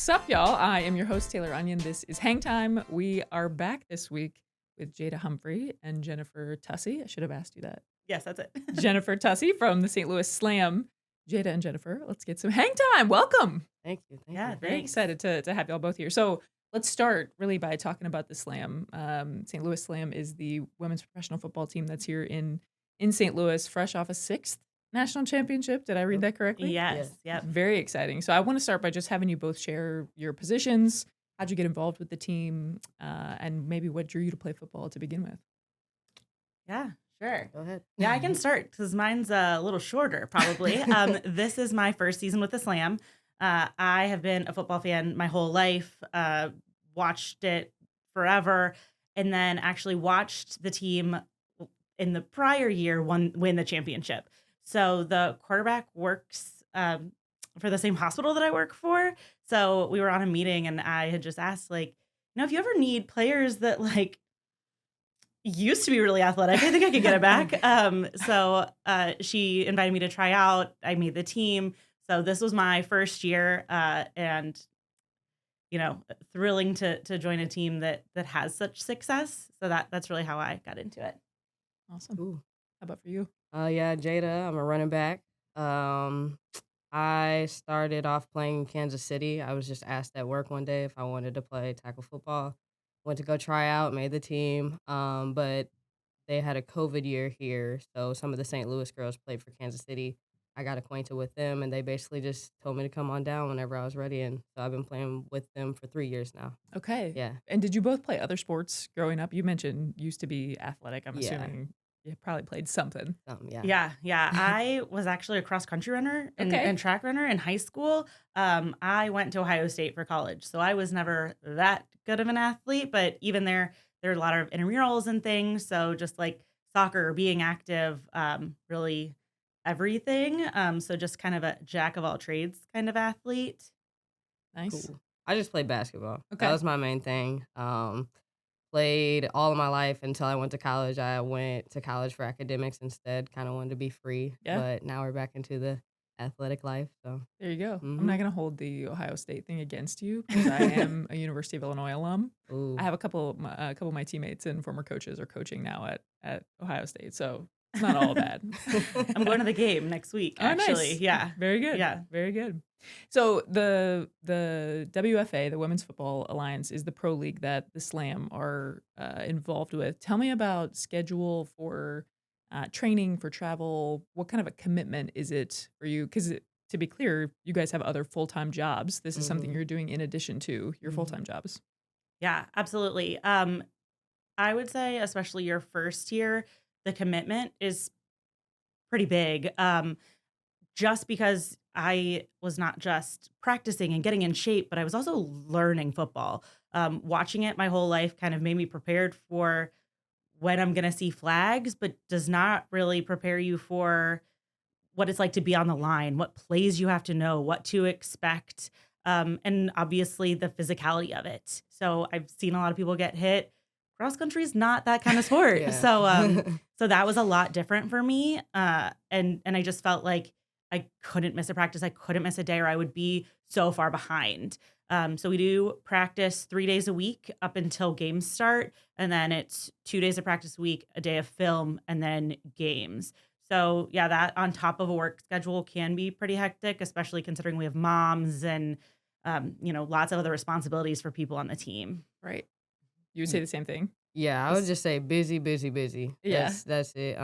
What's up, y'all? I am your host, Tayler Onion. This is Hang Time. We are back this week with Jada Humphrey and Jennifer Tussey. I should have asked you that. Yes, that's it. Jennifer Tussey from the St. Louis Slam. Jada and Jennifer, let's get some hang time. Welcome. Thank you. Very excited to have y'all both here. So let's start really by talking about the Slam. St. Louis Slam is the women's professional football team that's here in St. Louis, fresh off a 6th national championship. Did I read that correctly? Yes. Yep. Very exciting. So I want to start by just having you both share your positions. How'd you get involved with the team? And maybe what drew you to play football to begin with? Yeah, sure. Go ahead. Yeah, I can start because mine's a little shorter, probably. This is my first season with the Slam. I have been a football fan my whole life, watched it forever, and then actually watched the team in the prior year win the championship. So the quarterback works for the same hospital that I work for. So we were on a meeting and I had just asked, like, if you ever need players that like used to be really athletic, I think I could get it back. So she invited me to try out. I made the team. So this was my first year and, thrilling to join a team that has such success. So that's really how I got into it. Awesome. Ooh. How about for you? Yeah, Jada. I'm a running back. I started off playing in Kansas City. I was just asked at work one day if I wanted to play tackle football. Went to go try out, made the team. But they had a COVID year here, so some of the St. Louis girls played for Kansas City. I got acquainted with them, and they basically just told me to come on down whenever I was ready. And so I've been playing with them for 3 years now. Okay. Yeah. And did you both play other sports growing up? You mentioned used to be athletic. I'm Yeah. assuming you probably played something. Yeah. Yeah. I was actually a cross country runner and track runner in high school. I went to Ohio State for college, so I was never that good of an athlete. But even there are a lot of intramurals and things. So just like soccer, being active, really everything. So just kind of a jack of all trades kind of athlete. Nice. Cool. I just played basketball. Okay. That was my main thing. Played all of my life until I went to college. I went to college for academics instead. Kind of wanted to be free. Yeah. But now we're back into the athletic life. So There you go. Mhm. I'm not going to hold the Ohio State thing against you because I am a University of Illinois alum. ooh. I have a couple of my teammates and former coaches are coaching now at Ohio State, so it's not all bad. I'm going to the game next week, Oh, nice. actually. Yeah. Very good. Yeah. Very good. So the WFA, the Women's Football Alliance, is the pro league that the Slam are involved with. Tell me about schedule for training, for travel. What kind of a commitment is it for you? Because to be clear, you guys have other full-time jobs. This is something Mhm. you're doing in addition to your Mhm. full-time jobs. Yeah, absolutely. I would say, especially your first year, the commitment is pretty big. Just because I was not just practicing and getting in shape, but I was also learning football. Watching it my whole life kind of made me prepared for when I'm going to see flags, but does not really prepare you for what it's like to be on the line, what plays you have to know, what to expect, and obviously the physicality of it. So I've seen a lot of people get hit. Cross country is not that kind of sport. Yeah. So that was a lot different for me. And I just felt like I couldn't miss a practice. I couldn't miss a day or I would be so far behind. So we do practice 3 days a week up until games start. And then it's 2 days of practice a week, a day of film, and then games. So yeah, that on top of a work schedule can be pretty hectic, especially considering we have moms and, lots of other responsibilities for people on the team. Right. You would say the same thing? Yeah, I would just say busy, busy, busy. Yeah. That's it.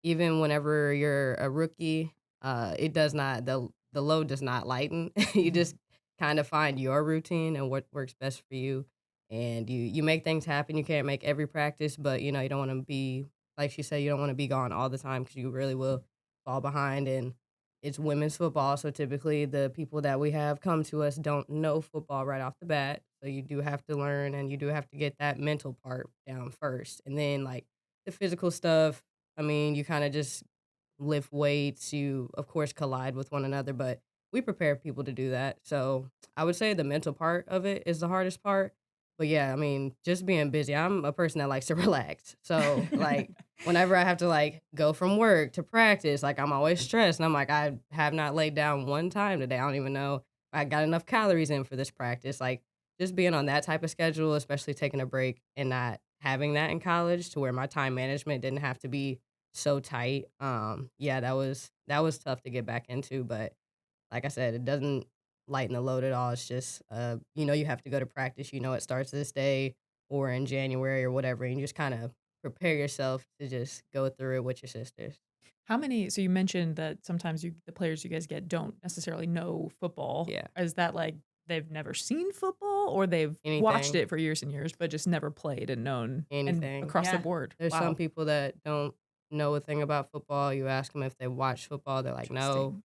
Even whenever you're a rookie, it does not the load does not lighten. You just kind of find your routine and what works best for you, and you make things happen. You can't make every practice, but you don't want to be like she said. You don't want to be gone all the time because you really will fall behind. And it's women's football, so typically the people that we have come to us don't know football right off the bat. So you do have to learn, and you do have to get that mental part down first, and then like the physical stuff. I mean, you kind of just lift weights. You of course collide with one another, but we prepare people to do that. So I would say the mental part of it is the hardest part. But yeah, I mean, just being busy. I'm a person that likes to relax. So like whenever I have to like go from work to practice, like I'm always stressed. And I'm like, I have not laid down one time today. I don't even know I got enough calories in for this practice. Like, just being on that type of schedule, especially taking a break and not having that in college to where my time management didn't have to be so tight. Yeah, that was tough to get back into, but like I said, it doesn't lighten the load at all. It's just, you have to go to practice. You know, it starts this day or in January or whatever, and you just kind of prepare yourself to just go through it with your sisters. How many so you mentioned that sometimes the players you guys get don't necessarily know football. Yeah, Is that like they've never seen football or they've watched anything, it for years and years, but just never played and known and anything. across the Yeah. board? There's some Wow. people that don't know a thing about football. You ask them if they watch football, they're like, no, Interesting.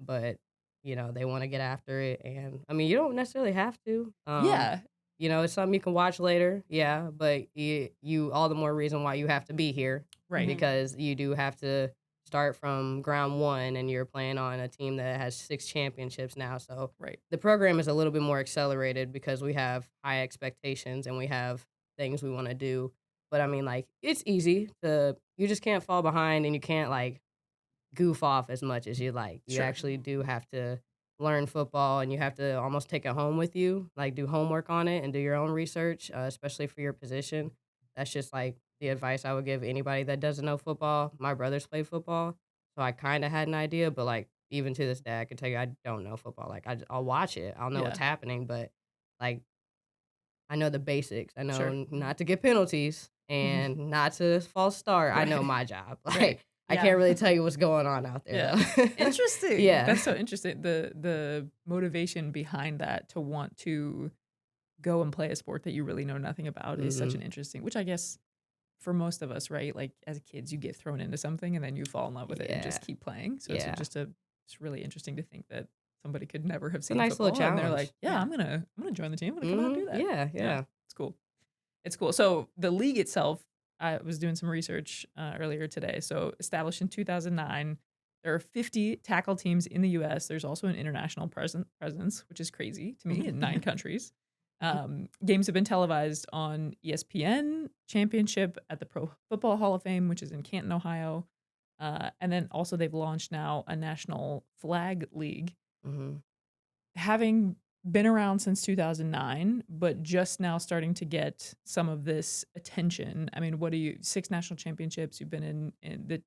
but they want to get after it. And I mean, you don't necessarily have to. Yeah. It's something you can watch later, yeah, but you all the more reason why you have to be here Right. Mhm. because you do have to start from ground one and you're playing on a team that has 6 championships now. So Right. the program is a little bit more accelerated because we have high expectations and we have things we want to do. But I mean, like, it's easy you just can't fall behind and you can't like goof off as much as you like. You Sure. actually do have to learn football and you have to almost take it home with you, like do homework on it and do your own research, especially for your position. That's just like the advice I would give anybody that doesn't know football. My brothers play football, so I kind of had an idea, but like even to this day, I can tell you I don't know football. Like I'll watch it, I'll know Yeah. what's happening, but like I know the basics. I know Sure. not to get penalties Mhm. and not to false start. I know Right. my job. Right. Like I Yeah. can't really tell you what's going on out there Yeah. though. Interesting. Yeah. That's so interesting. The motivation behind that to want to go and play a sport that you really know nothing about is such Mhm. an interesting, which I guess for most of us, right? Like as kids, you get thrown into something and then you fall in love with it and Yeah. just keep playing. So Yeah. it's really interesting to think that somebody could never have It's a seen nice little football and they're like, challenge. yeah, Yeah. I'm gonna join the team. I'm gonna come out and do Mhm. that. Yeah, Yeah, yeah. it's cool. It's cool. So the league itself, I was doing some research earlier today. So established in 2009, there are 50 tackle teams in the U.S. There's also an international presence, which is crazy to me, in 9 countries. Games have been televised on ESPN, Championship at the Pro Football Hall of Fame, which is in Canton, Ohio. And then also they've launched now a national flag league Mhm. having been around since 2009, but just now starting to get some of this attention. I mean, what do you 6 national championships, you've been in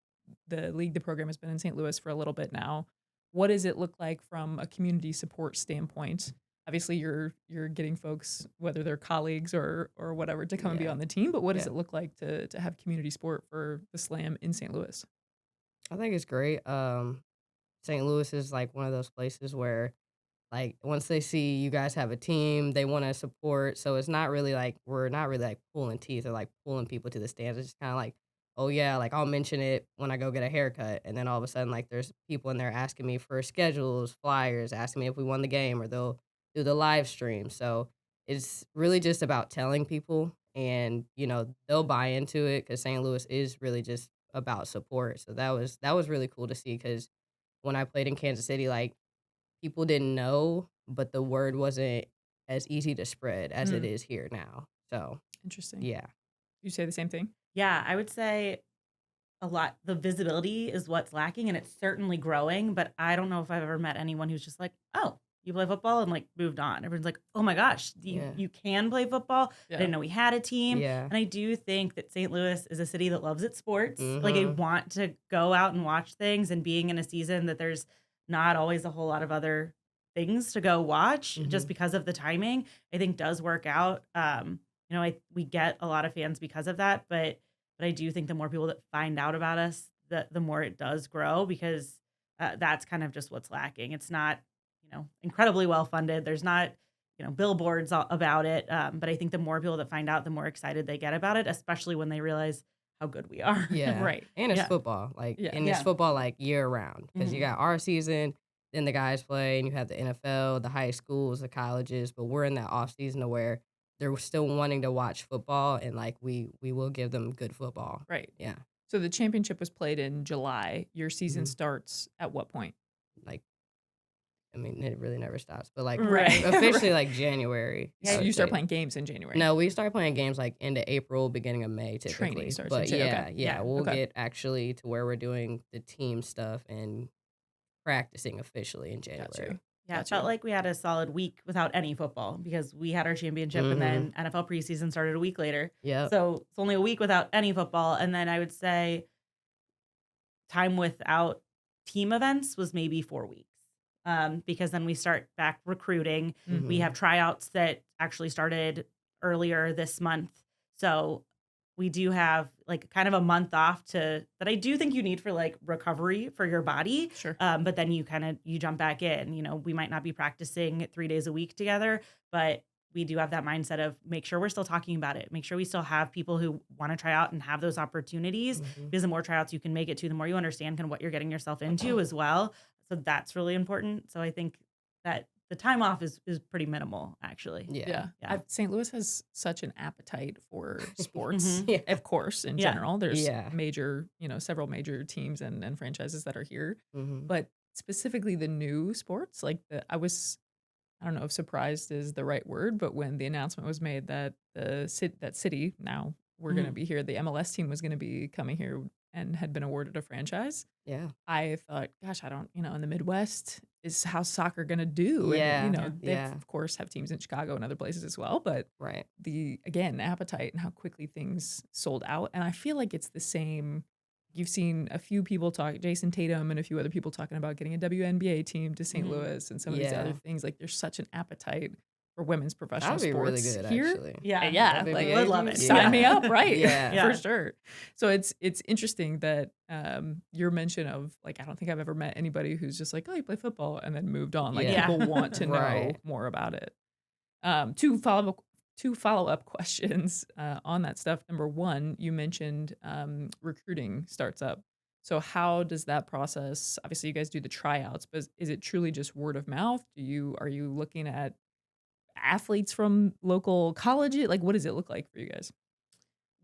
the league, the program has been in St. Louis for a little bit now. What does it look like from a community support standpoint? Obviously, you're getting folks, whether they're colleagues or whatever, to come and be Yeah. on the team, but what does Yeah. it look like to have community support for the Slam in St. Louis? I think it's great. St. Louis is like one of those places where like, once they see you guys have a team, they wanna support, so it's not really like we're not really, like, pulling teeth or, like, pulling people to the stands, it's just kinda like, "Oh, yeah," like, I'll mention it when I go get a haircut, and then all of a sudden, like, there's people in there asking me for schedules, flyers, asking me if we won the game, or they'll do the live stream, so it's really just about telling people, and, they'll buy into it because St. Louis is really just about support, so that was really cool to see because when I played in Kansas City, like, people didn't know, but the word wasn't as easy to spread as it Mm, is here now. So, interesting. yeah. You say the same thing? Yeah, I would say a lot the visibility is what's lacking, and it's certainly growing, but I don't know if I've ever met anyone who's just like, "Oh, you play football?" and, like, moved on. Everyone's like, "Oh my gosh, you Yeah. you can play football? I Yeah. didn't know we had a team." Yeah. And I do think that St. Louis is a city that loves its sports. Like, I Mhm. want to go out and watch things, and being in a season that there's not always a whole lot of other things to go watch just Mhm. because of the timing, I think does work out. We get a lot of fans because of that, but I do think the more people that find out about us, the more it does grow because that's kind of just what's lacking. It's not, incredibly well funded. There's not, billboards about it. But I think the more people that find out, the more excited they get about it, especially when they realize how good we are. Yeah. Right. And it's Yeah. football, Yeah. and it's Yeah. football, like, year round because you Mhm. got our season, then the guys play, and you have the NFL, the high schools, the colleges, but we're in that off season to where they're still wanting to watch football, and, like, we will give them good football. Right. Yeah. So the championship was played in July. Your season Mhm. starts at what point? Like, I mean, it really never stops, but, like, Right. officially, Right. like, January, Yeah, I So would you start say. playing games in January. No, we start playing games, like, end of April, beginning of May Training typically, starts in but Jan okay. yeah, yeah, Yeah. we'll Okay. get actually to where we're doing the team stuff and practicing officially in Gotcha. January. Yeah, it Got felt you. like we had a solid week without any football because we had our championship and Mhm. then NFL preseason started a week later. Yep. So it's only a week without any football. And then I would say time without team events was maybe 4 weeks. Because then we start back recruiting. We Mhm. have tryouts that actually started earlier this month. So we do have like kind of a month off to that I do think you need for like recovery for your body. Sure. But then you jump back in. We might not be practicing 3 days a week together, but we do have that mindset of make sure we're still talking about it. Make sure we still have people who want to try out and have those opportunities Mhm. because the more tryouts you can make it to, the more you understand kind of what you're getting yourself into as well. So that's really important. So I think that the time off is pretty minimal, actually. Yeah. Yeah. Yeah. St. Louis has such an appetite for sports, hmm Yeah. of course, in Yeah. general. There's Yeah. several major teams and franchises that are here. Mhm. But specifically the new sports, like I don't know if surprised is the right word, but when the announcement was made that that city now we're going to hmm be here, the MLS team was going to be coming here and had been awarded a franchise. Yeah. I thought, gosh, I don't, in the Midwest is how's soccer going to do? And Yeah. Yeah. they Yeah. of course have teams in Chicago and other places as well, but Right. the again appetite and how quickly things sold out, and I feel like it's the same. You've seen a few people talk, Jason Tatum and a few other people talking about getting a WNBA team to St. hmm Louis and some of these other Yeah. things. Like there's such an appetite for women's professional That'd be really sports good, here. actually. Yeah. Yeah, like Would WNBA love team? it. sign me Yeah. up, right? Yeah. For Yeah. sure. So it's interesting that your mention of like I don't think I've ever met anybody who's just like, oh, you play football and then moved on. Like Yeah. Yeah. people want to know Right. more about it. Two follow up questions on that stuff. Number one, you mentioned recruiting starts up. So how does that process? Obviously, you guys do the tryouts, but is it truly just word of mouth? Are you looking at athletes from local colleges? Like, what does it look like for you guys?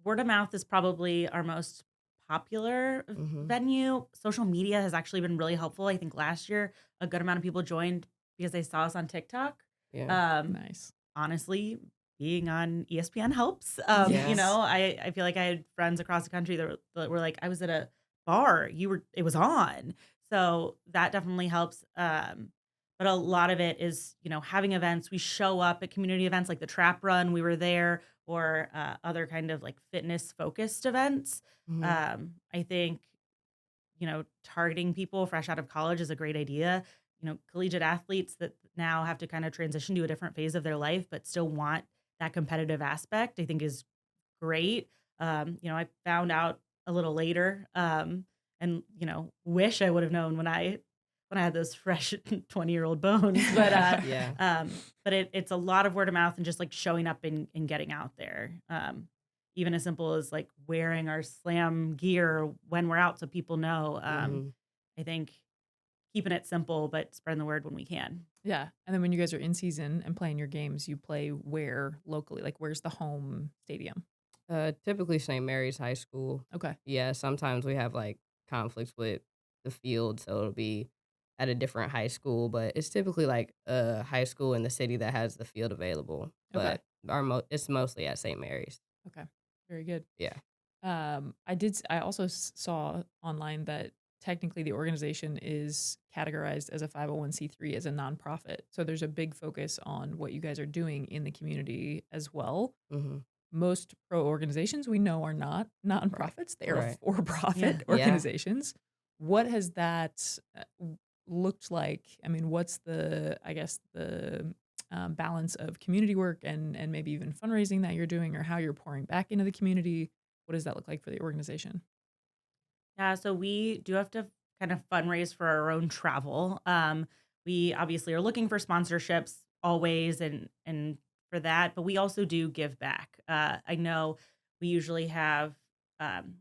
Word of mouth is probably our most popular Mhm. venue. Social media has actually been really helpful. I think last year a good amount of people joined because they saw us on TikTok. Yeah. Um, Nice. Honestly, being on ESPN helps. Yes. I feel like I had friends across the country that were like, I was at a bar, it was on. So that definitely helps. But a lot of it is, having events. We show up at community events like the trap run, we were there, or other kind of like fitness focused events. Mhm. I think targeting people fresh out of college is a great idea. Collegiate athletes that now have to kind of transition to a different phase of their life, but still want that competitive aspect, I think is great. I found out a little later, and wish I would have known when I had those fresh 20-year-old bones. But Yeah. it's a lot of word of mouth and just like showing up and getting out there. Even as simple as like wearing our slam gear when we're out so people know. Mhm. I think keeping it simple, but spreading the word when we can. Yeah. And then when you guys are in season and playing your games, you play where locally? Like where's the home stadium? Typically St. Mary's High School. Okay. Yeah, sometimes we have, like, conflicts with the field, so it'll be at a different high school, but it's typically, like, a high school in the city that has the field available, Okay. but it's mostly at St. Mary's. Okay. Very good. Yeah. I also saw online that technically the organization is categorized as a 501(c)(3) as a nonprofit. So there's a big focus on what you guys are doing in the community as well. Mhm. Most pro organizations we know are not Right. nonprofits. They are Right. Yeah. for-profit Yeah. organizations. What has that looked like? I mean, what's the balance of community work and maybe even fundraising that you're doing or how you're pouring back into the community? What does that look like for the organization? Yeah, so we do have to kind of fundraise for our own travel. We obviously are looking for sponsorships always, and for that, but we also do give back. I know we usually have um,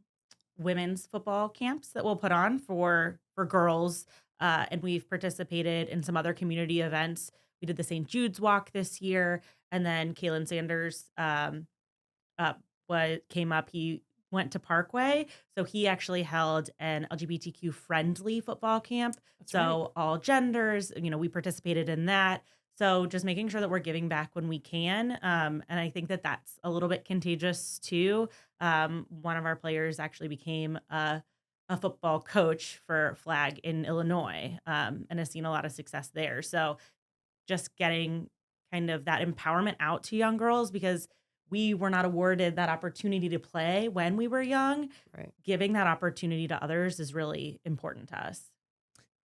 women's football camps that we'll put on for girls, and we've participated in some other community events. We did the St. Jude's Walk this year, and then Kalen Sanders uh, what came up, he went to Parkway, so he actually held an LGBTQ friendly football camp. That's right. So all genders, we participated in that. So just making sure that we're giving back when we can, and I think that that's a little bit contagious too. One of our players actually became a football coach for flag in Illinois, and has seen a lot of success there. So just getting kind of that empowerment out to young girls because we were not awarded that opportunity to play when we were young. Right. Giving that opportunity to others is really important to us.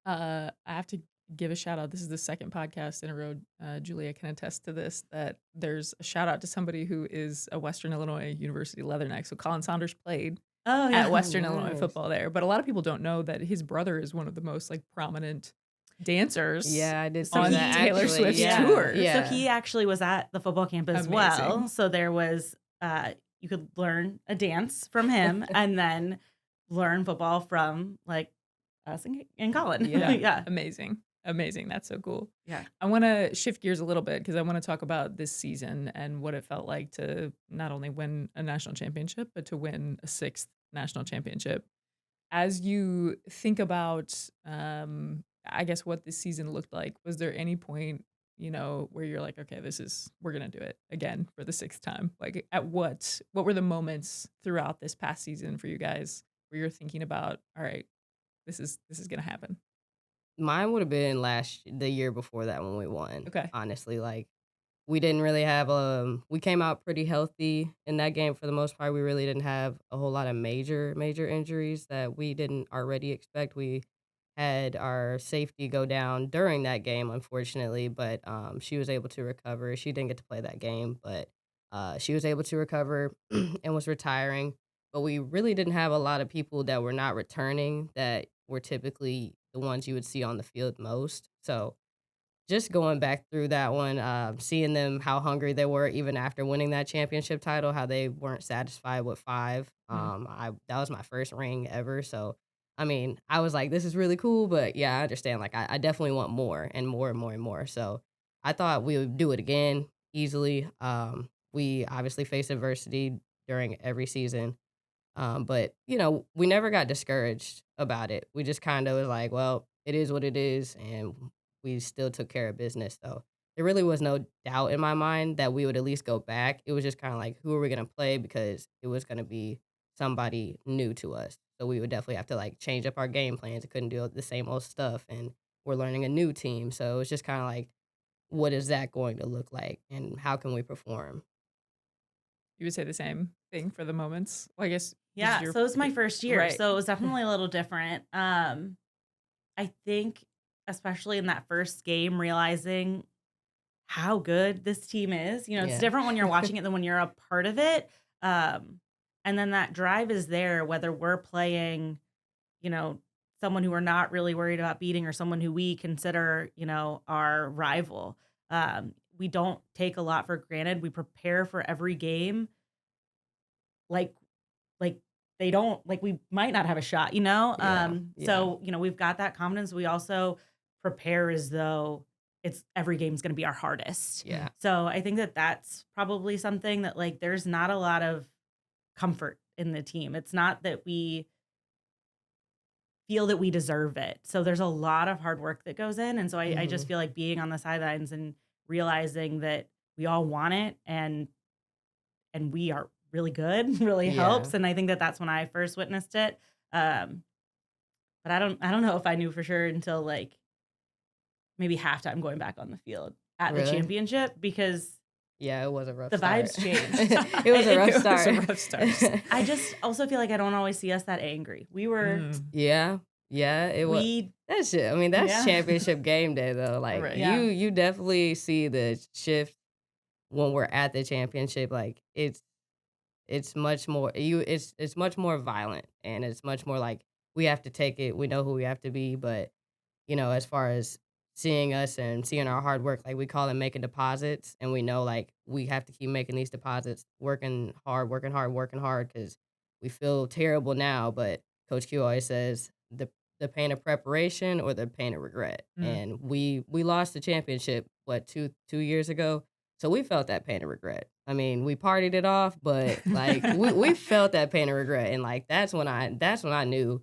I have to give a shout out. This is the second podcast in a row. Julia can attest to this, that there's a shout out to somebody who is a Western Illinois University Leatherneck. So Colin Saunders played Oh, at yeah. Western Illinois Nice. football there, but a lot of people don't know that his brother is one of the most like prominent dancers Yeah, I did see So on that Taylor actually. Swift's Yeah. tour. Yeah. So he actually was at the football camp as Amazing. well. So there was, you could learn a dance from him and then learn football from like us and Colin. Yeah. Yeah. Amazing. Amazing. That's so cool. Yeah. I want to shift gears a little bit because I want to talk about this season and what it felt like to not only win a national championship, but to win a sixth national championship. As you think about, I guess, what this season looked like, was there any point, where you're like, okay, we're going to do it again for the sixth time? Like, what were the moments throughout this past season for you guys where you're thinking about, all right, this is going to happen? Mine would have been the year before that when we won. Okay. Honestly, like we didn't really have we came out pretty healthy in that game for the most part. We really didn't have a whole lot of major injuries that we didn't already expect. We had our safety go down during that game, unfortunately, but she was able to recover. She didn't get to play that game, but she was able to recover and was retiring. But we really didn't have a lot of people that were not returning that were typically the ones you would see on the field most. So just going back through that one, seeing them how hungry they were even after winning that championship title, how they weren't satisfied with 5. Mhm. That was my first ring ever, so I mean, I was like, "This is really cool," but yeah, I understand. Like, I definitely want more and more and more and more. So I thought we would do it again easily. We obviously face adversity during every season, but, we never got discouraged about it. We just kinda was like, "Well, it is what it is," and we still took care of business, so there really was no doubt in my mind that we would at least go back. It was just kinda like, who are we gonna play because it was gonna be somebody new to us. So we would definitely have to, like, change up our game plans. It couldn't do the same old stuff, and we're learning a new team, so it was just kinda like, what is that going to look like, and how can we perform? You would say the same thing for the moments? Well, I guess this is Yeah. your So it was my first year. right. So it was definitely a little different. I think, especially in that first game, realizing how good this team is. It's Yeah. different when you're watching it than when you're a part of it. Um, and then that drive is there, whether we're playing, you know, someone who we're not really worried about beating or someone who we consider, our rival. We don't take a lot for granted. We prepare for every game like like they don't like we might not have a shot, you know? Yeah, yeah, So, we've got that confidence. We also prepare as though it's every game's going to be our hardest. yeah, So, I think that that's probably something that like there's not a lot of comfort in the team. It's not that we feel that we deserve it. So there's a lot of hard work that goes in. And so I just mhm, feel like being on the sidelines and realizing that we all want it and we are really good really yeah. helps. And I think that that's when I first witnessed it. Um, but I don't know if I knew for sure until like maybe halftime going back on the field at the Really? championship because Yeah, it was a rough the start. vibes changed. It was a rough It was start. a rough start. I just also feel like I don't always see us that angry. Mm, Yeah, yeah, it was. We, That's it. I mean, that's yeah, championship game day though. Like right. yeah, you definitely see the shift when we're at the championship. Like it's much more it's much more violent and it's much more like we have to take it. We know who we have to be, but as far as seeing us and seeing our hard work, like we call it making deposits, and we know like we have to keep making these deposits, working hard because we feel terrible now. But Coach Q always says the pain of preparation or the pain of regret, Mm. and we lost the championship what 2 years ago, so we felt that pain of regret. I mean, we partied it off, but like we felt that pain of regret, and like that's when I knew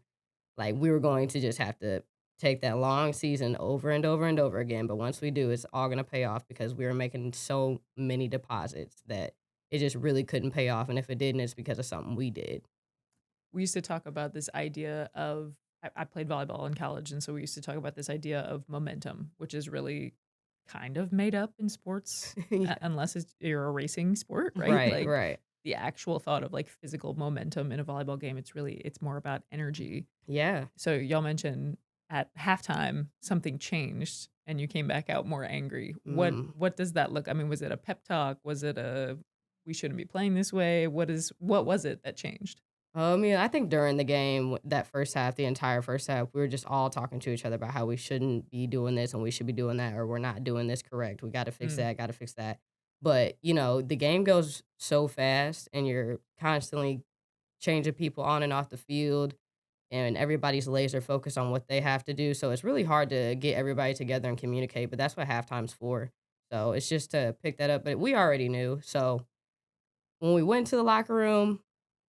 like, we were going to just have to take that long season over and over and over again, but once we do, it's all gonna pay off because we were making so many deposits that it just really couldn't pay off, and if it didn't, it's because of something we did. we used to talk about this idea of I played volleyball in college, and so we used to talk about this idea of momentum, which is really kind of made up in sports, Yeah. unless you're a racing sport, right? Right, Like right. the actual thought of like physical momentum in a volleyball game, it's more about energy. Yeah. So y'all mentioned at halftime something changed and you came back out more angry. Mm. What does that look? I mean, was it a pep talk? Was it a we shouldn't be playing this way? What was it that changed? Yeah, I think during the game, that first half, the entire first half, we were just all talking to each other about how we shouldn't be doing this and we should be doing that, or we're not doing this correct. We got to fix Mm, that, got to fix that. But, the game goes so fast and you're constantly changing people on and off the field, and everybody's laser focused on what they have to do. So it's really hard to get everybody together and communicate, but that's what halftime's for. So it's just to pick that up. But we already knew. So when we went to the locker room,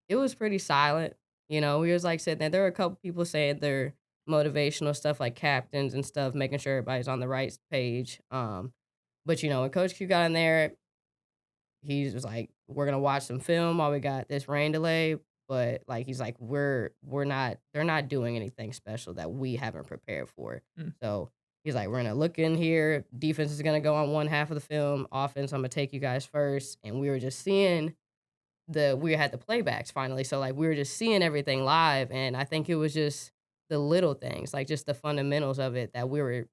it was pretty silent. We was like sitting there. There were a couple people saying their motivational stuff like captains and stuff, making sure everybody's on the right page. But when Coach Q got in there, he was like, "We're gonna watch some film while we got this rain delay." But like he's like, we're not they're not doing anything special that we haven't prepared for. mm, So he's like, we're gonna look in here. Defense is gonna go on one half of the film. Offense, I'm gonna take you guys first. And we were just seeing we had the playbacks finally, so, like, we were just seeing everything live, and I think it was just the little things, like, just the fundamentals of it that we were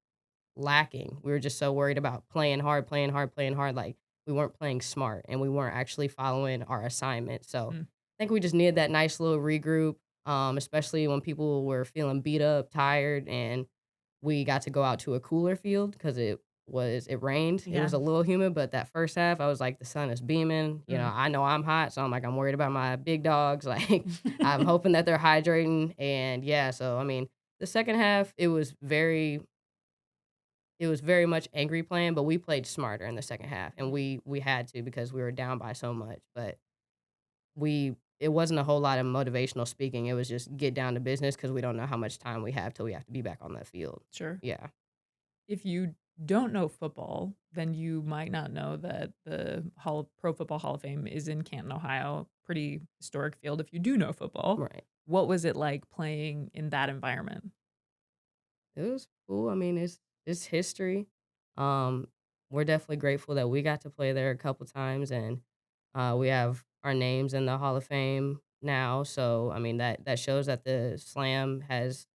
lacking. We were just so worried about playing hard, playing hard, playing hard, like, we weren't playing smart, and we weren't actually following our assignment, so mm. I think we just needed that nice little regroup, especially when people were feeling beat up, tired, and we got to go out to a cooler field because it rained. It Yeah. was a little humid, but that first half, I was like, the sun is beaming. Mm. I know I'm hot, so I'm like, I'm worried about my big dogs. Like, I'm hoping that they're hydrating. And yeah, so I mean, the second half, it was very much angry playing, but we played smarter in the second half, and we had to because we were down by so much. But it wasn't a whole lot of motivational speaking. It was just get down to business because we don't know how much time we have till we have to be back on that field. Sure. Yeah. If you don't know football, then you might not know that the Pro Football Hall of Fame is in Canton, Ohio. Pretty historic field. If you do know football, Right. what was it like playing in that environment? It was cool. I mean, it's history. Um, we're definitely grateful that we got to play there a couple times, and we have our names in the Hall of Fame now. So I mean that shows that the Slam has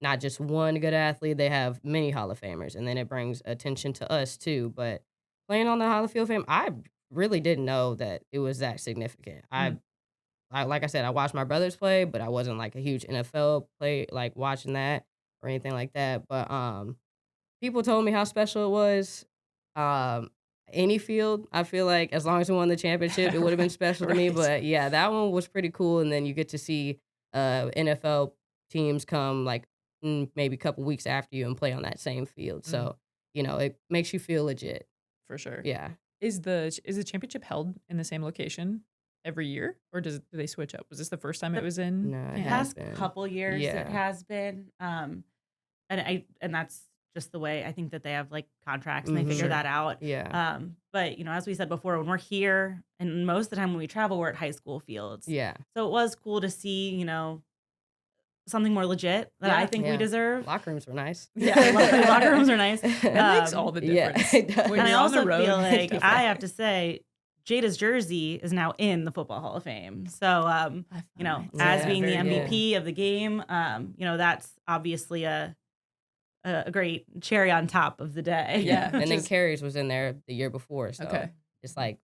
not just one good athlete; they have many Hall of Famers, and then it brings attention to us too. But playing on the Hall of Fame, I really didn't know that it was that significant. Mm, I like I said, I watched my brothers play, but I wasn't like a huge NFL play like watching that or anything like that. But people told me how special it was. Um, any field, I feel like as long as we won the championship, it would have been special to me. right. But yeah, that one was pretty cool. And then you get to see NFL teams come like maybe a couple weeks after you and play on that same field. Mm, So it makes you feel legit. for sure. Yeah. Is the championship held in the same location every year, or do they switch up? Was this the first time it The was in No, it Canton? has past been. couple years it Yeah. has been, and that's just the way I think that they have, like, contracts and they Mhm. figure Sure. that out. Yeah. But, as we said before, when we're here and most of the time when we travel, we're at high school fields. Yeah. So it was cool to see, something more legit that I Yeah. think we Yeah. deserve. Locker rooms were nice. Yeah, locker rooms are nice. That makes all the Yeah, difference it does. when And I you're on also the road. feel like I Definitely. have to say, Jada's jersey is now in the Football Hall of Fame. So, I find as Yeah, being the very cool. MVP of the game, that's obviously a great cherry on top of the day. Yeah. And then Just Carrie's was in there the year before, so okay. it's like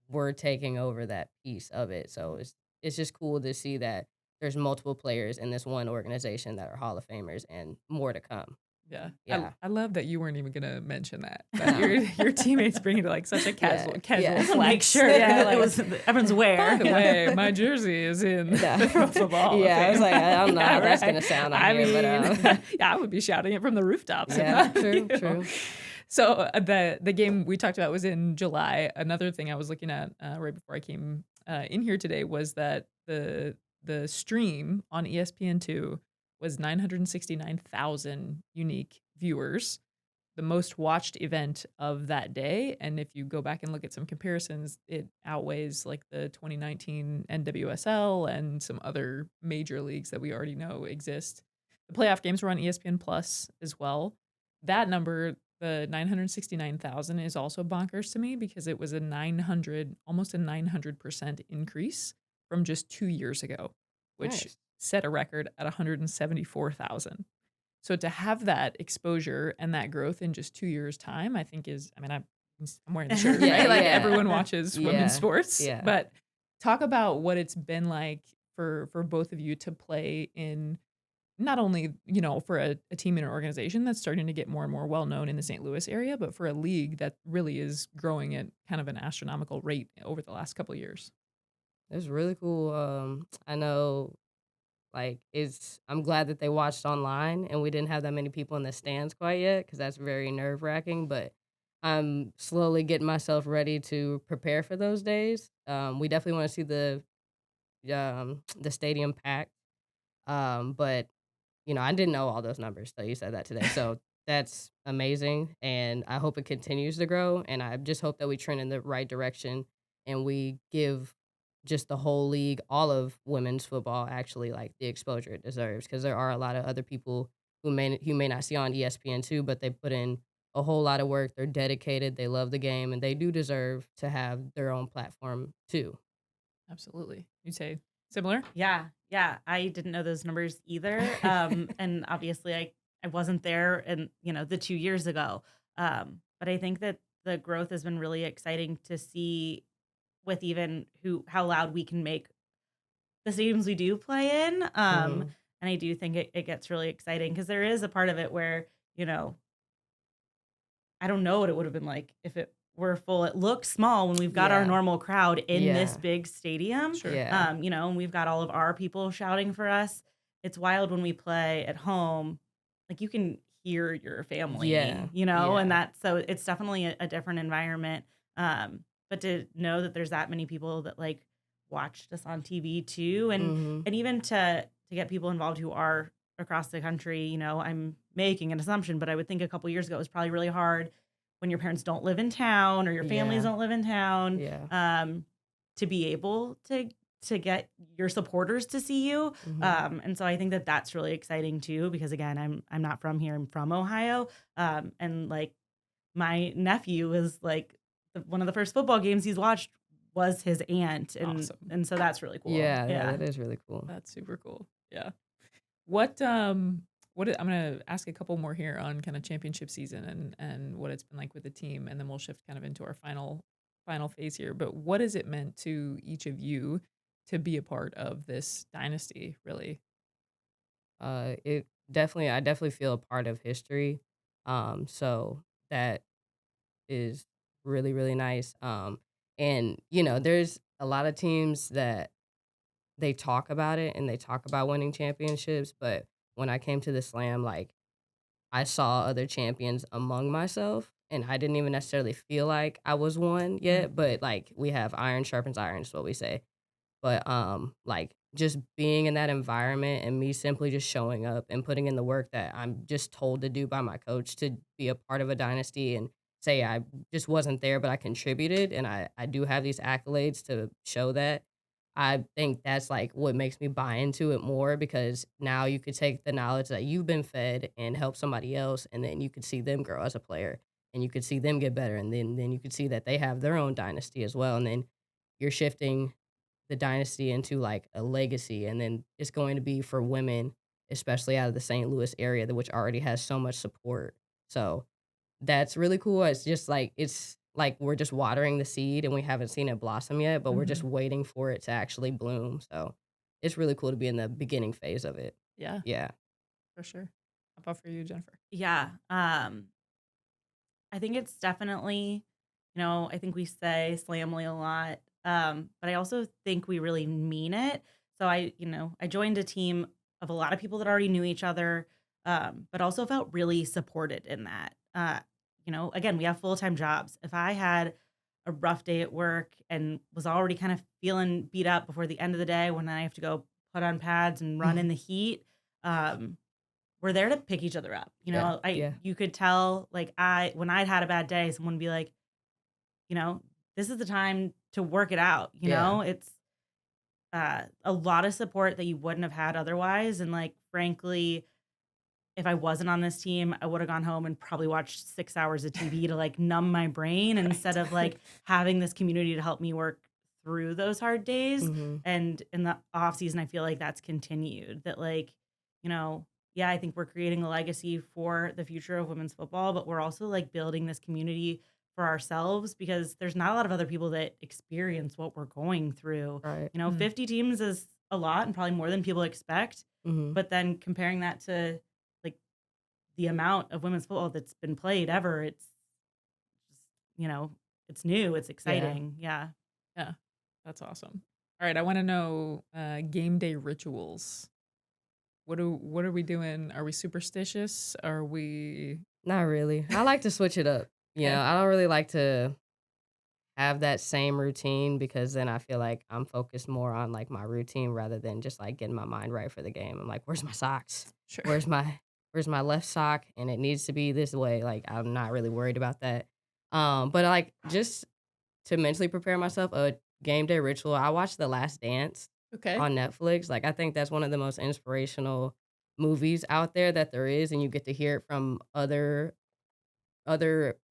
we're taking over that piece of it. So it's just cool to see that there's multiple players in this one organization that are Hall of Famers and more to come. Yeah. Yeah. I love that you weren't even gonna mention that. No. Your teammates bring it to like such a casual yeah. flex. Make sure Yeah, that like, it was everyone's aware. by the way, my jersey is in Yeah. the Pro Football Hall of Yeah, I was Fame. like, I don't know how that's right. gonna sound on I here, mean, but yeah, I would be shouting it from the rooftops. if yeah, not true, you. true. So the game we talked about was in July. Another thing I was looking at right before I came in here today was that the stream on ESPN2 was 969,000 unique viewers. the most watched event of that day, and if you go back and look at some comparisons, it outweighs, like, the 2019 NWSL and some other major leagues that we already know exist. The playoff games were on ESPN Plus as well. That number, the 969,000, is also bonkers to me because it was almost a 900% increase from just 2 years ago, which Nice. set a record at 174,000. So to have that exposure and that growth in just 2 years' time, I think I'm wearing the shirt, Yeah, right? Like, yeah. everyone watches women's Yeah, sports, yeah. but talk about what it's been like for both of you to play in not only, for a team and an organization that's starting to get more and more well known in the St. Louis area, but for a league that really is growing at kind of an astronomical rate over the last couple years. It's really cool. I know, like, I'm glad that they watched online and we didn't have that many people in the stands quite yet because that's very nerve-wracking, but I'm slowly getting myself ready to prepare for those days. We definitely wanna see the stadium packed, but I didn't know all those numbers till you said that today, so that's amazing, and I hope it continues to grow, and I just hope that we trend in the right direction and we give just the whole league, all of women's football, actually, like, the exposure it deserves. Because there are a lot of other people who may not see on ESPN too, but they put in a whole lot of work, they're dedicated, they love the game, and they do deserve to have their own platform too. Absolutely. You'd say similar? Yeah, yeah, I didn't know those numbers either, and obviously I wasn't there and, the 2 years ago, but I think that the growth has been really exciting to see with even how loud we can make the stadiums we do play in, Mhm. and I do think it gets really exciting because there is a part of it where, you know, I don't know what it would have been like if it were full. It looks small when we've got our Yeah. normal crowd in this Yeah. big stadium, Sure. Yeah. and we've got all of our people shouting for us. It's wild when we play at home, like, you can hear your Yeah. family, and Yeah. that's so it's definitely a different environment, but to know that there's that many people that, like, watched us on TV too, and Mhm. even to get people involved who are across the country, I'm making an assumption, but I would think a couple years ago it was probably really hard when your parents don't live in town or your families Yeah. don't live in town, Yeah. to be able to get your supporters to see you. Mhm. And so I think that that's really exciting too, because again, I'm not from here. I'm from Ohio. And like my nephew is like one of the first football games he's watched was his aunt, and Awesome. and so that's really cool. Yeah, yeah, Yeah. that is really cool. That's super cool. Yeah. I'm gonna ask a couple more here on kind of championship season and what it's been like with the team, and then we'll shift kind of into our final phase here. But what has it meant to each of you to be a part of this dynasty, really? I definitely feel a part of history. So that is really, really nice. And there's a lot of teams that they talk about it and they talk about winning championships, but when I came to the slam, like, I saw other champions among myself, and I didn't even necessarily feel like I was one Mm, yet, but, like, we have iron sharpens iron is what we say. But, like, just being in that environment and me simply just showing up and putting in the work that I'm just told to do by my coach to be a part of a dynasty and say I just wasn't there, but I contributed and I do have these accolades to show that. I think that's, like, what makes me buy into it more because now you could take the knowledge that you've been fed and help somebody else, and then you could see them grow as a player, and you could see them get better, and then you could see that they have their own dynasty as well, and then you're shifting the dynasty into, like, a legacy, and then it's going to be for women, especially out of the St. Louis area, which already has so much support. So, that's really cool. It's like we're just watering the seed and we haven't seen it blossom yet, but we're just mhm. waiting for it to actually bloom. So, it's really cool to be in the beginning phase of it. Yeah, Yeah. for sure. How about for you, Jennifer? Yeah. I think it's definitely, I think we say slamly a lot, but I also think we really mean it. So I joined a team of a lot of people that already knew each other, but also felt really supported in that. Again, we have full time jobs. If I had a rough day at work and was already kind of feeling beat up before the end of the day when I have to go put on pads and run in the heat, um, we're there to pick each other up. You Yeah, know, yeah, you could tell, like, when I'd had a bad day, someone would be like, you know, this is the time to work it out. You yeah. know, it's a lot of support that you wouldn't have had otherwise. And like, frankly, if I wasn't on this team, I would have gone home and probably watched 6 hours of TV to like numb my brain instead Right. of like having this community to help me work through those hard days. Mhm. And in the off season, I feel like that's continued. That like, you know, yeah, I think we're creating a legacy for the future of women's football, but we're also like building this community for ourselves because there's not a lot of other people that experience what we're going through. Right. You know, Mm. 50 teams is a lot and probably more than people expect. Mhm. But then comparing that to like the amount of women's football that's been played ever, it's just, you know, it's new, it's Yeah. exciting. Yeah. Yeah, that's awesome. All right, I want to know game day rituals. What are we doing? Are we superstitious? Are we Not really. I like to switch it up. You know, okay? I don't really like to have that same routine because then I feel like I'm focused more on like my routine rather than just like getting my mind right for the game. I'm like, where's my socks? Sure. Where's my left sock? And it needs to be this way. Like I'm not really worried about that. But like just to mentally prepare myself, a game day ritual. I watched The Last Dance Okay. on Netflix. Like I think that's one of the most inspirational movies out there that there is, and you get to hear it from other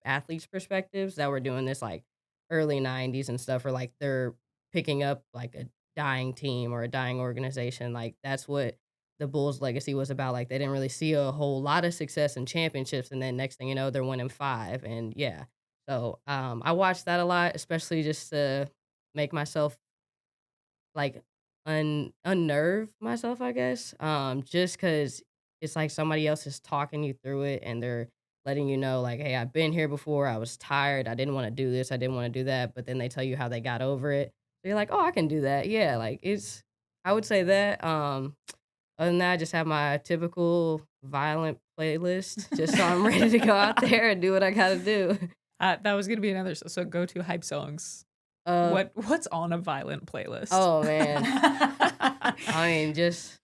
athletes' perspectives that were doing this like early 90s and stuff, or like they're picking up like a dying team or a dying organization. Like that's what the Bulls legacy was about. Like they didn't really see a whole lot of success and championships, and then next thing you know, they're winning five. And yeah. So I watched that a lot, especially just to make myself like, unnerve myself, I guess, just 'cause it's like somebody else is talking you through it, and they're letting you know, like, "Hey, I've been here before, I was tired, I didn't wanna do this, I didn't wanna do that," but then they tell you how they got over it. So you're like, "Oh, I can do that." Yeah, like, it's I would say that, other than that, I just have my typical violent playlist just so I'm ready to go out there and do what I gotta do. That was gonna be another so go to hype songs. Uh, What's on a violent playlist? oh, man. I mean, just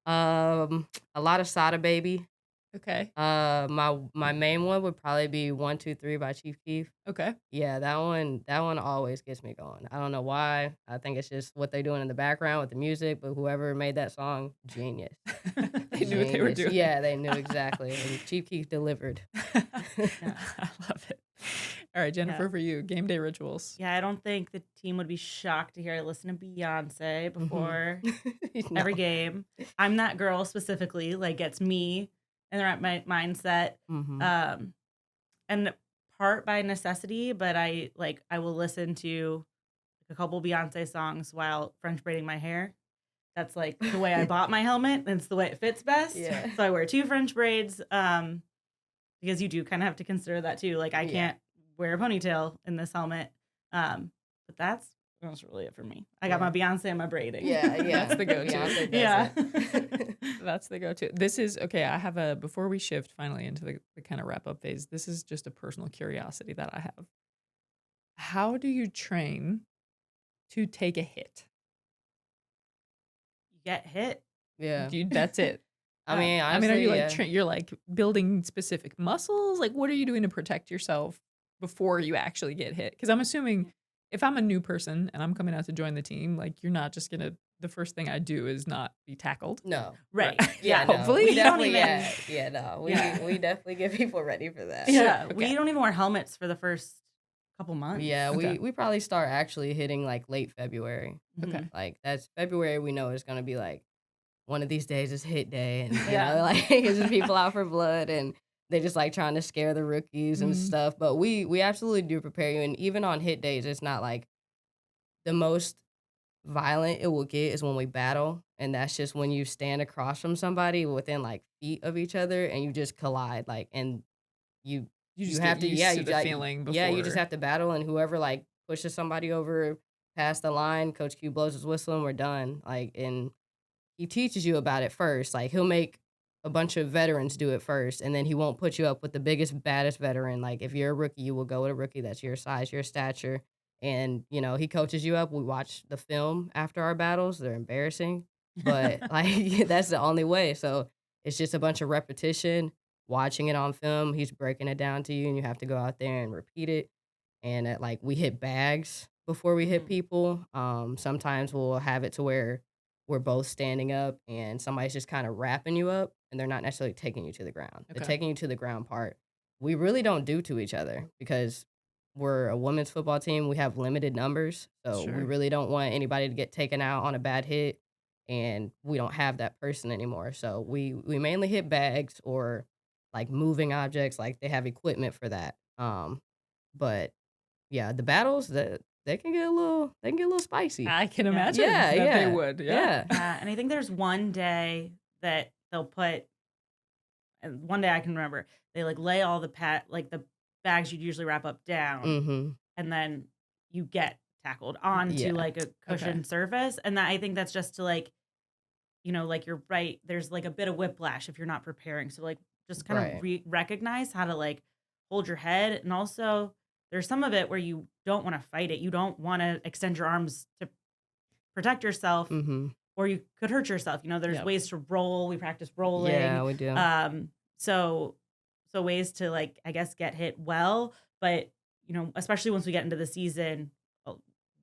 a lot of Sada Baby. Okay. My main one would probably be 1, 2, 3 by Chief Keef. Okay. Yeah, that one always gets me going. I don't know why. I think it's just what they're doing in the background with the music, but whoever made that song, genius. They knew what they were Genius. doing. Yeah, they knew exactly. And Chief Keef delivered. Yeah. I love it. All right, Jennifer, Yeah. for you, game day rituals. Yeah. I don't think the team would be shocked to hear I listen to Beyonce before No. every game. I'm that girl specifically, like gets me in the right mindset. Mhm. And part by necessity, but I will listen to a couple Beyonce songs while French braiding my hair. That's like the way I bought my helmet, and it's the way it fits best. Yeah. So I wear two French braids, because you do kind of have to consider that too. Like I Yeah. can't wear a ponytail in this helmet. But that's really it for me. I got Yeah. my Beyonce and my braiding. Yeah, yeah. That's the go-to. Beyonce does Yeah. it. That's the go-to. This is okay. I have before we shift finally into the kind of wrap up phase, this is just a personal curiosity that I have. How do you train to take a hit? You get hit. Yeah. That's it. I mean, Are honestly, you like yeah. you're like building specific muscles? Like, what are you doing to protect yourself before you actually get hit? Because I'm assuming if I'm a new person and I'm coming out to join the team, like you're not just gonna. The first thing I do is not be tackled. No. Right. Yeah, Yeah. no. hopefully. We We don't definitely, even- yeah, no. Yeah. We definitely get people ready for that. Yeah. Okay. We don't even wear helmets for the first couple months. Yeah, Okay. we probably start actually hitting like late February. Okay. Mhm. Like that's February. We know it's gonna be like one of these days is hit day, and you Yeah. know, like it's just people out for blood, and they just like trying to scare the rookies and Mhm. stuff. But we absolutely do prepare you, and even on hit days, it's not like the most violent it will get is when we battle, and that's just when you stand across from somebody within like feet of each other, and you just collide, like, and you You you just have get to, used yeah, to you the like, feeling before. yeah, you just have to battle, and whoever like pushes somebody over past the line, Coach Q blows his whistle, and we're done. Like, and he teaches you about it first. Like, he'll make a bunch of veterans do it first, and then he won't put you up with the biggest, baddest veteran. Like, if you're a rookie, you will go with a rookie that's your size, your stature, and you know he coaches you up. We watch the film after our battles; they're embarrassing, but like that's the only way. So It's just a bunch of repetition, watching it on film. He's breaking it down to you, and you have to go out there and repeat it. And like we hit bags before we hit Mhm. people. Sometimes we'll have it to where we're both standing up and somebody's just kind of wrapping you up, and they're not necessarily taking you to the ground. The Okay. taking you to the ground part, we really don't do to each other because we're a women's football team. We have limited numbers, so we Sure. really don't want anybody to get taken out on a bad hit, and we don't have that person anymore. So we mainly hit bags or like moving objects, like they have equipment for that. But yeah, the battles that they can get a little spicy. I can Yeah. imagine Yeah, that they yeah, would. Yeah. yeah. Yeah, and I think there's one day that they'll put and one day I can remember, they, like, lay all the bags you'd usually wrap up down, Mhm. and then you get tackled onto, Yeah. like, a Okay. cushioned surface, and that I think that's just to, like, like, you're right, there's, like, a bit of whiplash if you're not preparing, so, like, just kind of Right. recognize how to, like, hold your head, and also, there's some of it where you don't wanna fight it, you don't wanna extend your arms to protect yourself, Mhm. or you could hurt yourself. There's Yep. ways to roll. We practice rolling. Yeah, we do. Um, so so ways to, like, I guess, get hit well, but especially once we get into the season, uh,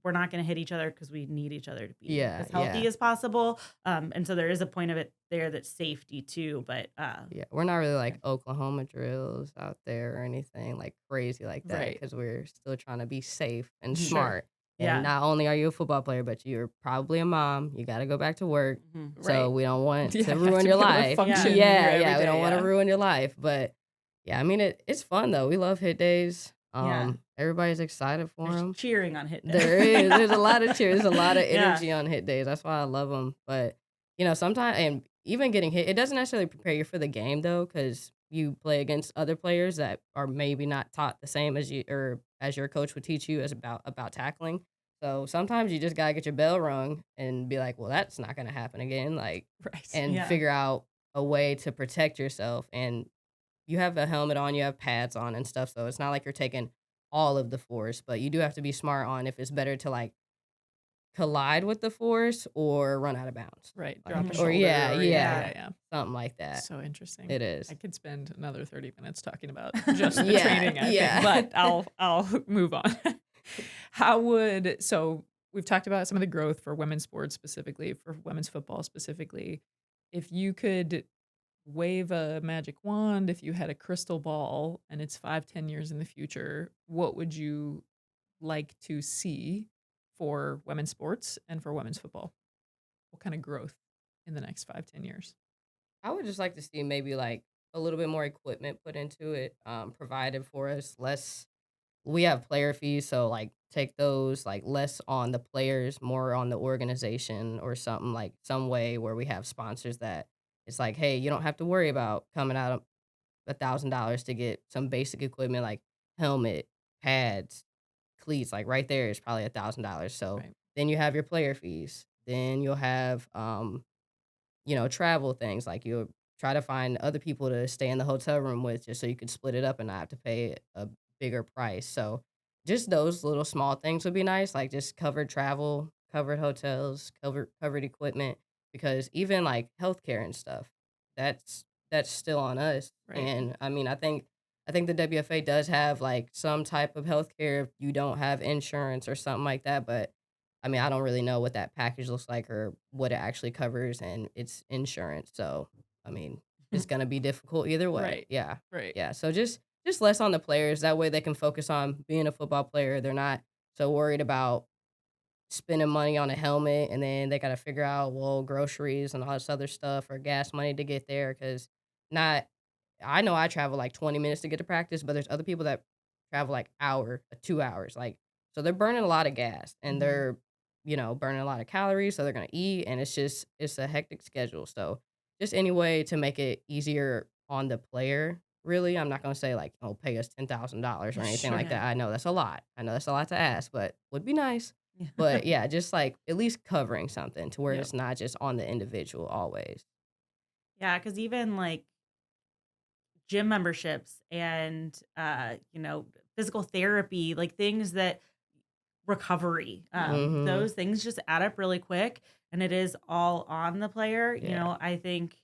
we're not going to hit each other because we need each other to be Yeah, as healthy yeah, as possible. And so there is a point of it there that's safety too. But yeah. We're not really yeah, like Oklahoma drills out there or anything like crazy like that Right. because we're still trying to be safe and Sure. smart. And yeah, not only are you a football player, but you're probably a mom. You got to go back to work. mhm, So Right. we don't want Yeah, to have ruin to your be able to life. yeah, function your Yeah, yeah. We don't everyday, want to yeah. ruin your life. But yeah, I mean, it's fun though. We love hit days. yeah. Everybody's excited for There's them. cheering on hit day. There is. There's a lot of cheer. There's a lot of Yeah, energy on hit days. That's why I love them. But, sometimes and even getting hit, it doesn't necessarily prepare you for the game though, because you play against other players that are maybe not taught the same as you or as your coach would teach you as about tackling. So sometimes you just gotta get your bell rung and be like, well, that's not gonna happen again. Like, Right. and yeah, figure out a way to protect yourself. And you have a helmet on, you have pads on and stuff, so it's not like you're taking all of the force, but you do have to be smart on if it's better to, like, collide with the force or run out of bounds. Right. Like Drop a mhm, or shoulder yeah, or yeah, yeah, yeah, yeah. something like that. So interesting. It is. I could spend another 30 minutes talking about just the Yeah, training, I think, yeah. but I'll move on. How would so we've talked about some of the growth for women's sports specifically, for women's football specifically. If you could wave a magic wand, if you had a crystal ball and it's 5, 10 years in the future, what would you like to see for women's sports and for women's football? What kind of growth in the next 5, 10 years? I would just like to see maybe, like, a little bit more equipment put into it, provided for us, less we have player fees, so, like, take those, like, less on the players, more on the organization or something, like, some way where we have sponsors that it's like, "Hey, you don't have to worry about coming out of $1,000 to get some basic equipment like helmet, pads, cleats, like, right there is probably $1,000." So, Right. then you have your player fees. Then you'll have, travel things, like, you'll try to find other people to stay in the hotel room with just so you could split it up and not have to pay a bigger price, so just those little small things would be nice, like, just covered travel, covered hotels, covered equipment, because even, like, healthcare and stuff, that's still on us, Right. and, I mean, I think the WFA does have, like, some type of healthcare if you don't have insurance or something like that, but I mean, I don't really know what that package looks like or what it actually covers, and it's insurance, so, I mean, it's gonna be difficult either way. Right. Yeah. Right. Yeah, so just less on the players, that way they can focus on being a football player, they're not so worried about spending money on a helmet, and then they gotta figure out, well, groceries and all this other stuff or gas money to get there because not I know I travel, like, 20 minutes to get to practice, but there's other people that travel, like, hour, 2 hours, like so they're burning a lot of gas, and Mhm. they're, burning a lot of calories, so they're gonna eat, and it's a hectic schedule, so just any way to make it easier on the player, really, I'm not gonna say, like, "Oh, pay us $10,000 or anything Sure. like yeah, that." I know that's a lot. I know that's a lot to ask, but would be nice. yeah. But, yeah, just, like, at least covering something to where Yep. it's not just on the individual always. Yeah, because even like gym memberships and physical therapy, like things that recovery, Mhm. those things just add up really quick, and it is all on the player. Yeah. I think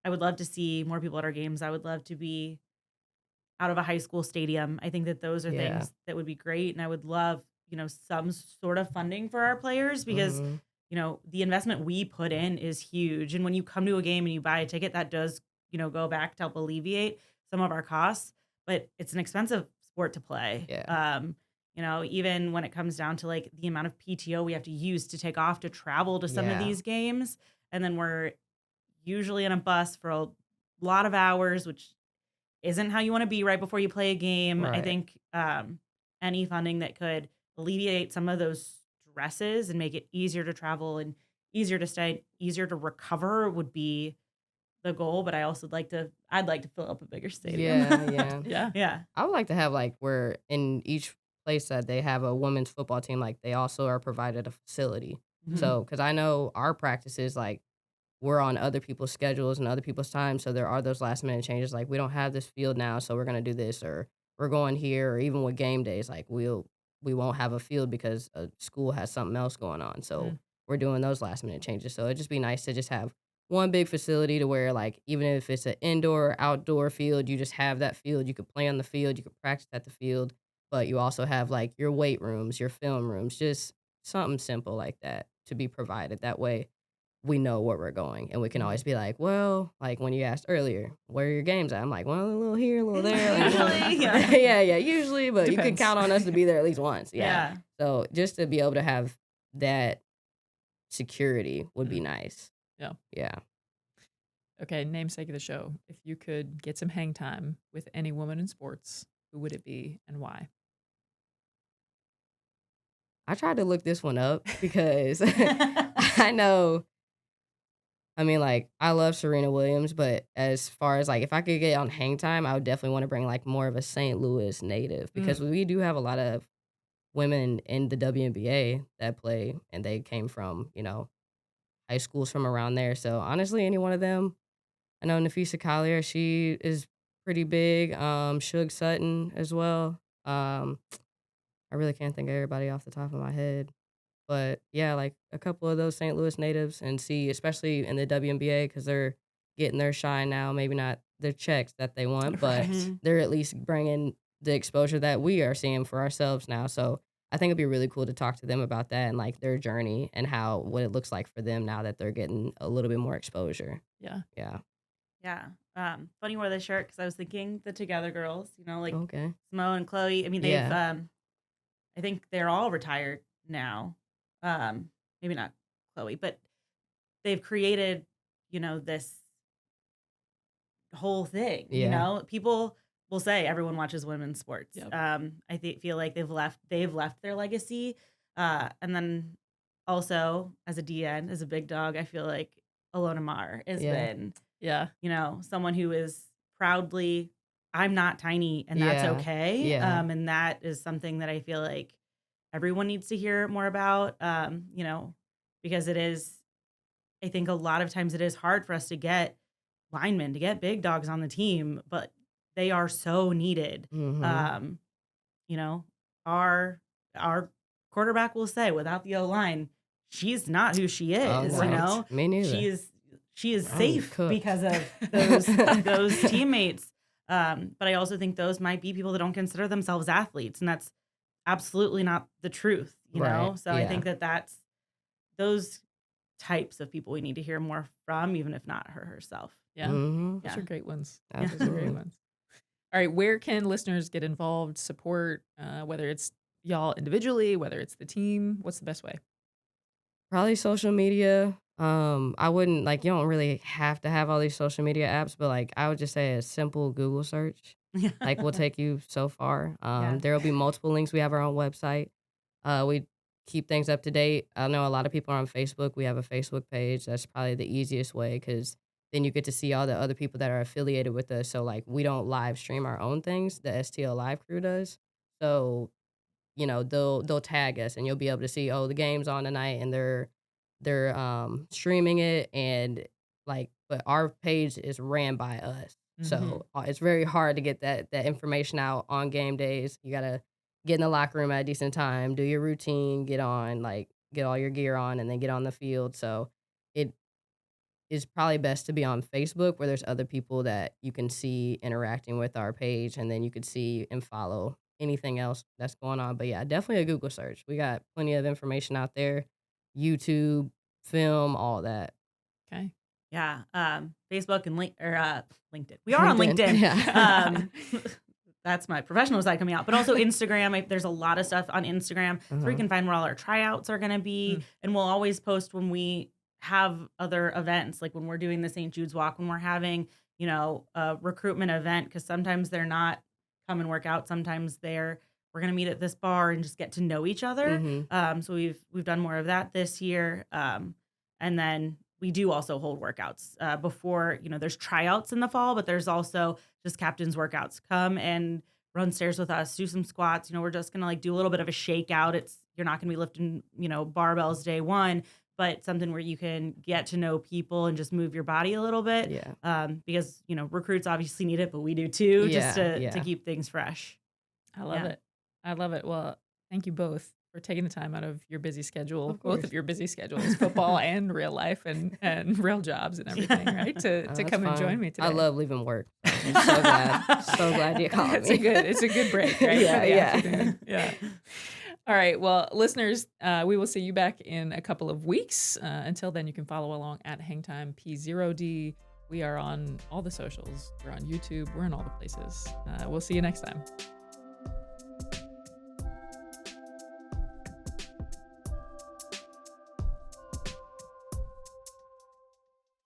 I would love to see more people at our games. I would love to be out of a high school stadium. I think that those are Yeah. things that would be great, and I would love, some sort of funding for our players because, Mhm. the investment we put in is huge, and when you come to a game and you buy a ticket, that does, go back to help alleviate some of our costs, but it's an expensive sport to play. Yeah. Even when it comes down to, like, the amount of PTO we have to use to take off to travel to some of Yeah. these games, and then we're usually in a bus for a lot of hours, which isn't how you wanna be right before you play a game. I Right. think, any funding that could alleviate some of those stresses and make it easier to travel and easier to stay, easier to recover would be the goal, but I'd like to fill up a bigger stadium. Yeah, yeah. Yeah. Yeah. I would like to have, like, where in each place that they have a women's football team, like, they also are provided a facility. Mhm. So, because I know our practices, like, we're on other people's schedules and other people's time, so there are those last minute changes, like, we don't have this field now, so we're gonna do this, or we're going here, or even with game days, like, we won't have a field because a school has something else going on, so Mm. we're doing those last minute changes, so it'd just be nice to just have one big facility to where, like, even if it's an indoor or outdoor field, you just have that field, you could play on the field, you could practice at the field, but you also have, like, your weight rooms, your film rooms, just something simple like that to be provided, that way we know where we're going, and we can always Mhm. be like, "Well," like, when you asked earlier, "Where are your games at?" I'm like, "Well, a little here, a little there," like, Usually, yeah. yeah, yeah, usually, but you can Depends. count on us to be there at least once, yeah. Yeah. So, just to be able to have that security would be Mm. nice. Yeah. Yeah. Okay, namesake of the show. If you could get some hang time with any woman in sports, who would it be and why? I tried to look this one up because I know I mean, like, I love Serena Williams, but as far as, like, if I could get on hang time, I would definitely wanna bring, like, more of a St. Louis native because Mm. we do have a lot of women in the WNBA that play, and they came from, high schools from around there. So honestly, any one of them. I know Nafisa Collier, she is pretty big. Suge Sutton as well. I really can't think of everybody off the top of my head. But yeah, like a couple of those St. Louis natives and see, especially in the WNBA, because they're getting their shine now. Maybe not their checks that they want, but Right. Mhm. they're at least bringing the exposure that we are seeing for ourselves now. So I think it'd be really cool to talk to them about that and like their journey and how what it looks like for them now that they're getting a little bit more exposure. Yeah. Yeah. Yeah. Funny you wore this shirt because I was thinking the Together girls, like Okay. Simone and Chloe. I mean, Yeah. I think they're all retired now. Maybe not Chloe, but they've created, this whole thing. Yeah. People will say everyone watches women's sports. Yep. Feel like they've left their legacy. And then also as a DN, as a big dog, I feel like Alona Mar has Yeah. been, Yeah. someone who is proudly, I'm not tiny, and that's Yeah. okay. Yeah. And that is something that I feel like everyone needs to hear more about. Because it is, I think a lot of times it is hard for us to get linemen, to get big dogs on the team, but they are so needed. Mm-hmm. Um, you know, our our quarterback will say, without the O line, she's not who she Oh is. no. Right. Me She neither. is she is I'm safe cooked. because of those teammates. But I also think those might be people that don't consider themselves athletes, and that's absolutely not the truth. Right. So I Yeah. think that that's those types of people we need to hear more from, even if not her herself. Yeah. Mm-hmm. Those Yeah. are great ones. Yeah. Those are great Absolutely. ones. All right. Where can listeners get involved, support, whether it's y'all individually, whether it's the team? What's the best way? Probably social media. I wouldn't like you don't really have to have all these social media apps, but like I would just say a simple Google search, Yeah. like will take you so far. Yeah. There will be multiple links. We have our own website. We keep things up to date. I know a lot of people are on Facebook. We have a Facebook page. That's probably the easiest way because then you get to see all the other people that are affiliated with us. So like we don't live stream our own things. The STL Live crew does. So they'll tag us and you'll be able to see, oh, the game's on tonight and they're streaming it and but our page is ran by us. Mhm. So it's very hard to get that information out on game days. You gotta get in the locker room at a decent time, do your routine, get all your gear on and then get on the field. So it it's probably best to be on Facebook where there's other people that you can see interacting with our page, and then you could see and follow anything else that's going on. But yeah, definitely a Google search. We got plenty of information out there, YouTube, film, all that. Okay. Yeah, Facebook and LinkedIn. We are on LinkedIn. Yeah. That's my professional side coming out, but also Instagram. There's a lot of stuff on Instagram, so we can find where all our tryouts are going to be, and we'll always post when we have other events, like when we're doing the St. Jude's Walk, when we're having, a recruitment event, because sometimes they're not come and work out. Sometimes we're going to meet at this bar and just get to know each other. So we've done more of that this year, and then we do also hold workouts before, there's tryouts in the fall, but there's also just captain's workouts. Come and run stairs with us, do some squats. We're just going to do a little bit of a shakeout. You're not going to be lifting, barbells day one, but something where you can get to know people and just move your body a little bit. Yeah. Because, recruits obviously need it, but we do too, just to keep things fresh. I love it. I love it. Well, thank you both for taking the time out of your busy schedule, both of your busy schedules, football and real life and real jobs and everything, right? To come and join me today. I love leaving work. I'm so glad. So glad you called me. It's a good break, right? Yeah. Yeah. All right. Well, listeners, we will see you back in a couple of weeks. Until then, you can follow along at Hangtime P0D. We are on all the socials. We're on YouTube. We're in all the places. We'll see you next time.